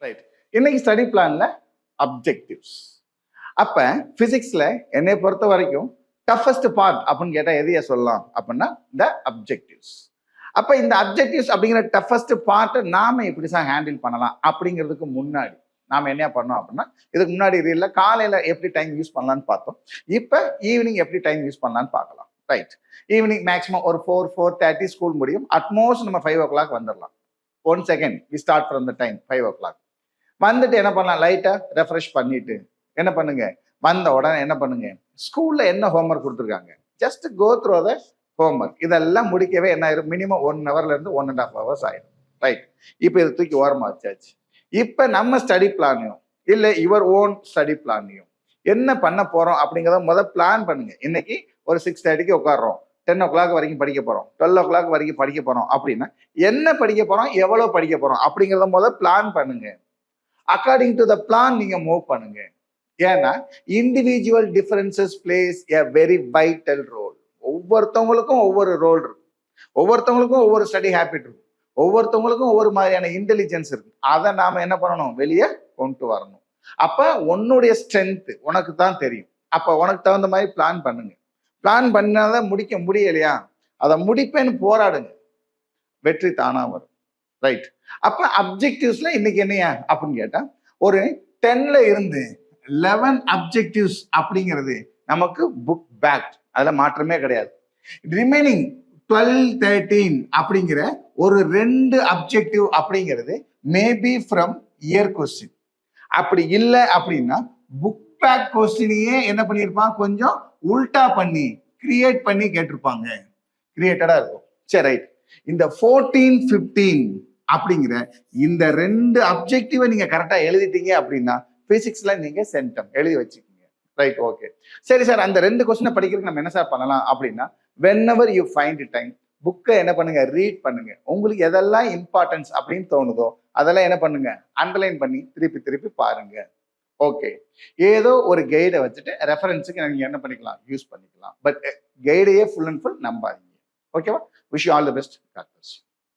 Right. இன்னைக்கு study பிளான்ல objectives. அப்ப பிசிக்ஸ்ல என்னை பொறுத்த வரைக்கும் டஃபஸ்ட் பார்ட் அப்படின்னு கேட்டா எதைய சொல்லலாம் அப்படின்னா இந்த அப்ஜெக்டிவ்ஸ். அப்ப இந்த அப்ஜெக்டிவ்ஸ் அப்படிங்கிற டஃபஸ்ட் பார்ட்டை நாம எப்படி தான் ஹேண்டில் பண்ணலாம் அப்படிங்கிறதுக்கு முன்னாடி நாம என்ன பண்ணோம் அப்படின்னா, இதுக்கு முன்னாடி ரீல்ல காலையில எப்படி டைம் யூஸ் பண்ணலாம்னு பார்த்தோம். இப்ப ஈவினிங் எப்படி டைம் யூஸ் பண்ணலாம்னு பார்க்கலாம். ரைட். ஈவினிங் மேக்ஸிமம் ஒரு 4:30 ஸ்கூல் முடியும். அட்மோஸ்ட் நம்ம 5 o'clock வந்துடலாம். 1 second we start from the time 5 o'clock. வந்துட்டு என்ன பண்ணலாம், லைட்டா ரெஃப்ரெஷ் பண்ணிட்டு என்ன பண்ணுங்க, வந்த உடனே என்ன பண்ணுங்க, ஸ்கூல்ல என்ன ஹோம்ஒர்க் கொடுத்துருக்காங்க just go through the homework. இதெல்லாம் முடிக்கவே என்ன ஆயிரும், மினிமம் 1 hourல இருந்து 1.5 hours ஆயிடும். ரைட். இப்போ இதை தூக்கி ஓரமா வச்சாச்சு. இப்ப நம்ம ஸ்டடி பிளானையும் இல்ல யுவர் ஓன் ஸ்டடி பிளானையும் என்ன பண்ண போறோம் அப்படிங்கிறத முதல் பிளான் பண்ணுங்க. இன்னைக்கு ஒரு 6:30 உட்காடுறோம், 10 o'clock வரைக்கும் படிக்க போறோம், 12 o'clock வரைக்கும் படிக்க போறோம் அப்படின்னா என்ன படிக்க போறோம், எவ்வளவு படிக்க போறோம் அப்படிங்கிறத முதல் பிளான் பண்ணுங்க. அக்கார்டிங் டு த பிளான் நீங்க மூவ் பண்ணுங்க. ஏன்னா individual differences plays a very vital role. ஒவ்வொருத்தவங்களுக்கும் ஒவ்வொரு ரோல் இருக்கு, ஒவ்வொருத்தவங்களுக்கும் ஒவ்வொரு ஸ்டடி ஹேபிட் இருக்கு, ஒவ்வொருத்தவங்களுக்கும் ஒவ்வொரு மாதிரியான இன்டெலிஜென்ஸ் இருக்கு. அதை நாம என்ன பண்ணணும், வெளியே கொண்டு வரணும். அப்ப உன்னுடைய ஸ்ட்ரென்த் உனக்கு தான் தெரியும். அப்ப உனக்கு தகுந்த மாதிரி பிளான் பண்ணுங்க. பிளான் பண்ணாதான் முடிக்க முடியலையா, அதை முடிப்பேன்னு போராடுங்க, வெற்றி தானா வரும். ரைட். அப்ப அப்ஜெக்டிவ்ஸ்ல இன்னைக்கு என்னையா அப்படின்னு கேட்டா, ஒரு 10ல இருந்து 11 அப்ஜெக்டிவ்ஸ் அப்படிங்கிறது நமக்கு புக் பேக், அதுல மாற்றமே கிடையாது. ரிமைனிங் 12, 13 அப்படிங்கிற ஒரு 2 அப்ஜெக்டிவ் அப்படிங்கிறது மேபி ஃப்ரம் இயர் கொஸ்டின். அப்படி இல்லை அப்படின்னா புக் பேக் கொஸ்டினையே என்ன பண்ணியிருப்பான், கொஞ்சம் உல்டா பண்ணி கிரியேட் பண்ணி கேட்டிருப்பாங்க, கிரியேட்டடா இருக்கும். சரி, ரைட். இந்த 14, 15 அப்படிங்கிற இந்த 2 அப்ஜெக்டிவை நீங்க கரெக்டா எழுதிட்டீங்க அப்படின்னா பிசிக்ஸ்ல நீங்க சென்டம் எழுதி வச்சுக்கீங்க. Right, okay. சரி சார், அந்த 2 கொஸ்டினை படிக்கிறதுக்கு நம்ம என்ன சார் பண்ணலாம் அப்படின்னா, whenever you find time புக்கை என்ன பண்ணுங்க, ரீட் பண்ணுங்க. உங்களுக்கு எதெல்லாம் இம்பார்ட்டன்ஸ் அப்படின்னு தோணுதோ அதெல்லாம் என்ன பண்ணுங்க, அண்டர்லைன் பண்ணி திருப்பி திருப்பி பாருங்க. ஓகே. ஏதோ ஒரு கைடை வச்சுட்டு ரெஃபரன்ஸுக்கு நீங்க என்ன பண்ணிக்கலாம், யூஸ் பண்ணிக்கலாம். பட் கைடையே ஃபுல் அண்ட் ஃபுல் நம்பாதீங்க. ஓகேவா? Wish you all the best.